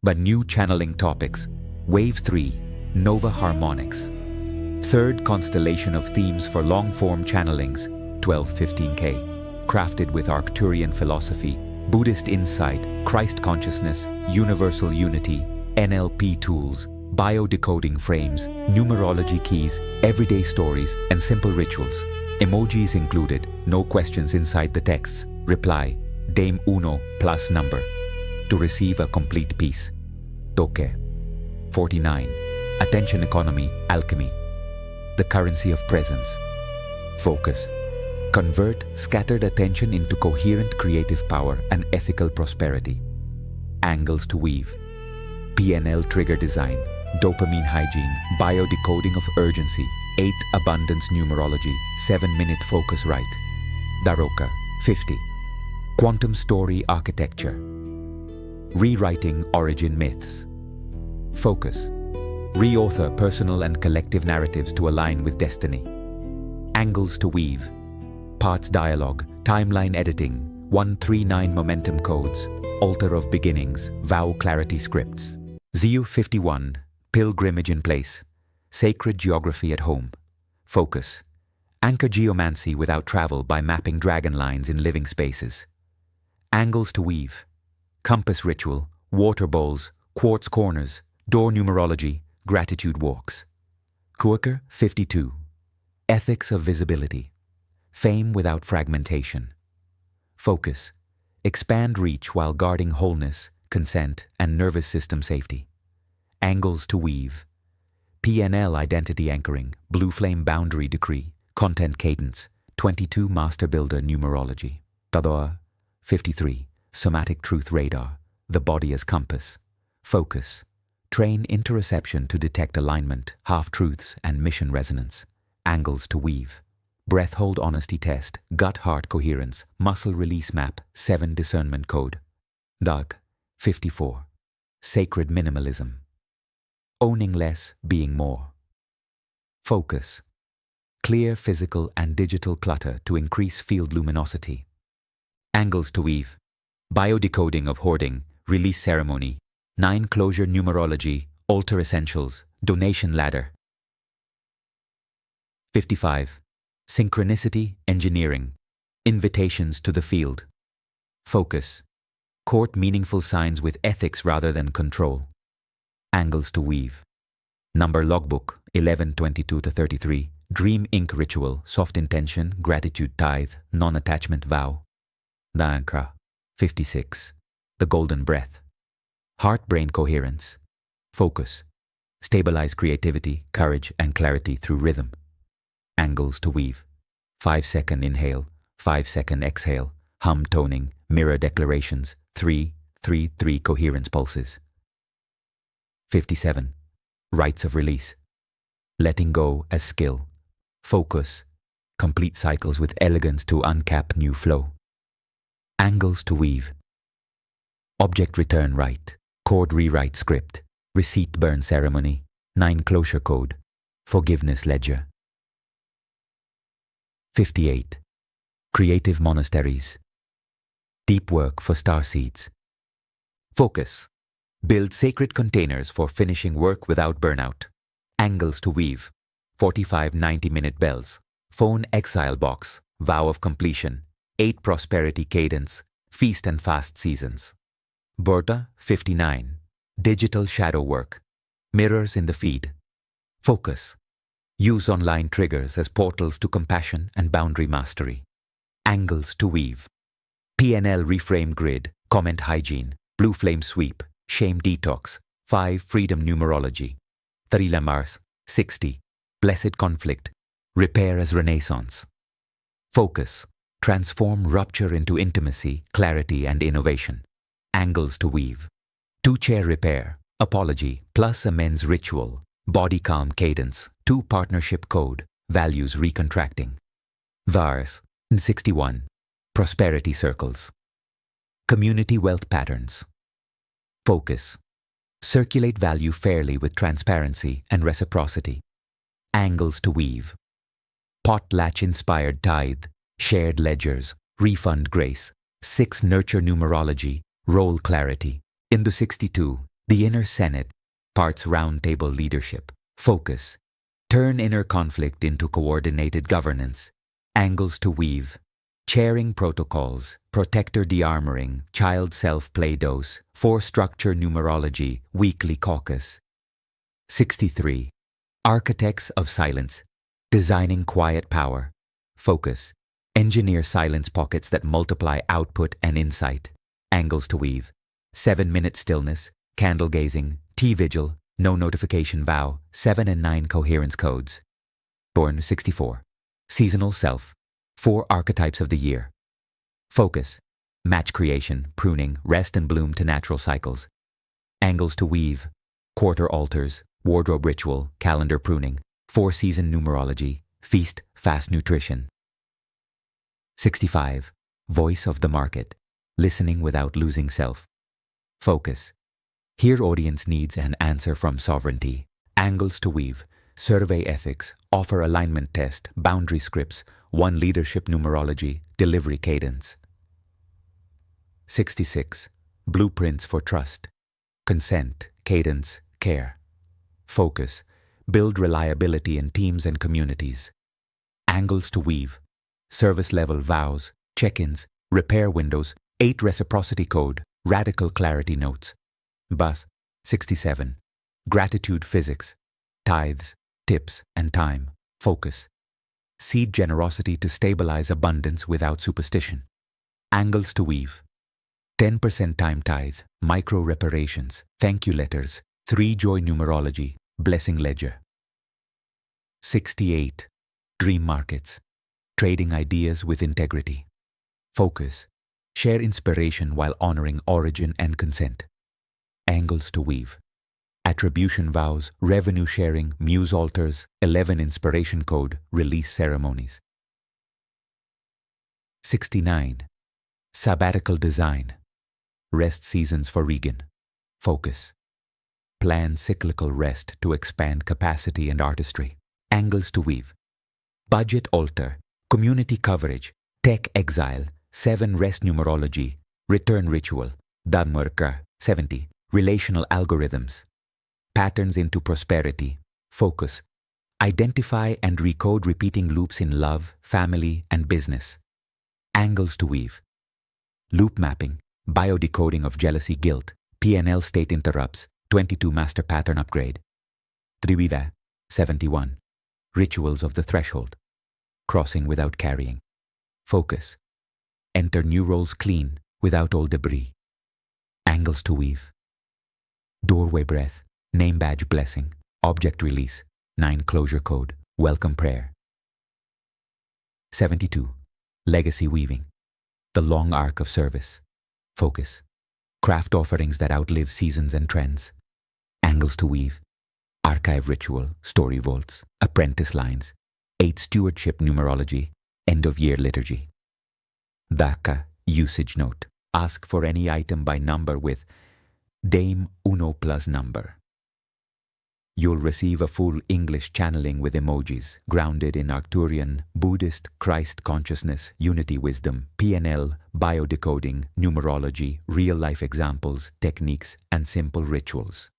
but new channeling topics. Wave 3, Nova Harmonics. Third constellation of themes for long-form channelings, 1215K. Crafted with Arcturian philosophy, Buddhist insight, Christ consciousness, universal unity, NLP tools, biodecoding frames, numerology keys, everyday stories, and simple rituals. Emojis included, no questions inside the texts. Reply, Dame Uno plus number. To receive a complete piece. Toque. 49. Attention economy, alchemy. The currency of presence. Focus. Convert scattered attention into coherent creative power and ethical prosperity. Angles to weave. PNL trigger design. Dopamine hygiene, biodecoding of urgency, 8 abundance numerology, 7-minute focus right. Daroka, 50. Quantum story architecture. Rewriting origin myths. Focus. Reauthor personal and collective narratives to align with destiny. Angles to weave. Parts dialogue, timeline editing, 139 momentum codes, altar of beginnings, vow clarity scripts. ZU 51. Pilgrimage in place. Sacred geography at home. Focus. Anchor geomancy without travel by mapping dragon lines in living spaces. Angles to weave. Compass ritual, water bowls, quartz corners, door numerology, gratitude walks. Kuiker 52. Ethics of visibility. Fame without fragmentation. Focus. Expand reach while guarding wholeness, consent, and nervous system safety. Angles to weave. PNL identity anchoring, blue flame boundary decree, content cadence, 22 master builder numerology. Tadoa, 53. Somatic truth radar, the body as compass. Focus. Train interoception to detect alignment, half-truths, and mission resonance. Angles to weave. Breath hold honesty test, gut-heart coherence, muscle release map, 7 discernment code. Dark, 54. Sacred minimalism. Owning less, being more. Focus. Clear physical and digital clutter to increase field luminosity. Angles to weave. Biodecoding of hoarding, release ceremony, 9 closure numerology, altar essentials, donation ladder. 55. Synchronicity engineering, invitations to the field. Focus. Court meaningful signs with ethics rather than control. Angles to weave. Number logbook, 1122-33. Dream ink ritual, soft intention, gratitude tithe, non-attachment vow. Dankra, 56. The golden breath. Heart-brain coherence. Focus. Stabilize creativity, courage, and clarity through rhythm. Angles to weave. 5-second inhale, 5-second exhale, hum toning, mirror declarations, 3-3-3 coherence pulses. 57. Rites of release. Letting go as skill. Focus. Complete cycles with elegance to uncap new flow. Angles to weave. Object return right. Chord rewrite script. Receipt burn ceremony. 9 closure code. Forgiveness ledger. 58. Creative monasteries. Deep work for starseeds. Focus. Build sacred containers for finishing work without burnout. Angles to weave. 45 90-minute bells. Phone exile box. Vow of completion. 8 prosperity cadence. Feast and fast seasons. Borta 59. Digital shadow work. Mirrors in the feed. Focus. Use online triggers as portals to compassion and boundary mastery. Angles to weave. PNL reframe grid. Comment hygiene. Blue flame sweep. Shame detox. 5 freedom numerology. Tarila Mars 60. Blessed conflict. Repair as renaissance. Focus. Transform rupture into intimacy, clarity, and innovation. Angles to weave. 2-chair repair. Apology plus amends ritual. Body calm cadence. 2 partnership code. Values recontracting. Vars 61. Prosperity circles. Community wealth patterns. Focus. Circulate value fairly with transparency and reciprocity. Angles to weave. Potlatch-inspired tithe, shared ledgers, refund grace, 6 nurture numerology, role clarity. Indu 62. The inner Senate, parts roundtable leadership, focus, turn inner conflict into coordinated governance, angles to weave, chairing protocols, protector de-armoring, child self-play dose, four-structure numerology, weekly caucus. 63. Architects of silence, designing quiet power, focus, engineer silence pockets that multiply output and insight, angles to weave, 7-minute stillness, candle gazing, tea vigil, no notification vow, 7 and 9 coherence codes. Born 64. Seasonal self, 4 archetypes of the year. Focus, match creation, pruning, rest and bloom to natural cycles. Angles to weave, quarter altars, wardrobe ritual, calendar pruning, 4-season numerology, feast, fast nutrition. 65. Voice of the market, listening without losing self. Focus, hear audience needs and answer from sovereignty. Angles to weave, survey ethics, offer alignment test, boundary scripts, 1 leadership numerology, delivery cadence. 66. Blueprints for trust, consent, cadence, care. Focus, build reliability in teams and communities. Angles to weave, service level vows, check-ins, repair windows, 8 reciprocity code, radical clarity notes. Bus 67. Gratitude physics, tithes, tips and time, focus. Seed generosity to stabilize abundance without superstition. Angles to weave, 10% time tithe, micro reparations, thank you letters, 3 joy numerology, blessing ledger. 68. Dream markets, trading ideas with integrity. Focus, share inspiration while honoring origin and consent. Angles to weave, attribution vows, revenue sharing, muse altars, 11 inspiration code, release ceremonies. 69. Sabbatical design, rest seasons for Regan. Focus, plan cyclical rest to expand capacity and artistry. Angles to weave, budget altar, community coverage, tech exile, 7 rest numerology, return ritual, Lightworkers, 70, relational algorithms, patterns into prosperity, focus, identify and recode repeating loops in love, family, and business. Angles to weave, loop mapping, biodecoding of jealousy guilt, PNL state interrupts, 22 master pattern upgrade. Trivida, 71, rituals of the threshold, crossing without carrying. Focus, enter new roles clean without old debris. Angles to weave, doorway breath, name badge blessing, object release, 9 closure code, welcome prayer. 72. Legacy weaving, the long arc of service. Focus, craft offerings that outlive seasons and trends. Angles to weave, archive ritual, story vaults, apprentice lines, 8 stewardship numerology, end of year liturgy. DACA usage note, ask for any item by number with Dame Uno plus number. You'll receive a full English channeling with emojis, grounded in Arcturian, Buddhist, Christ consciousness, unity wisdom, PNL, biodecoding, numerology, real-life examples, techniques, and simple rituals.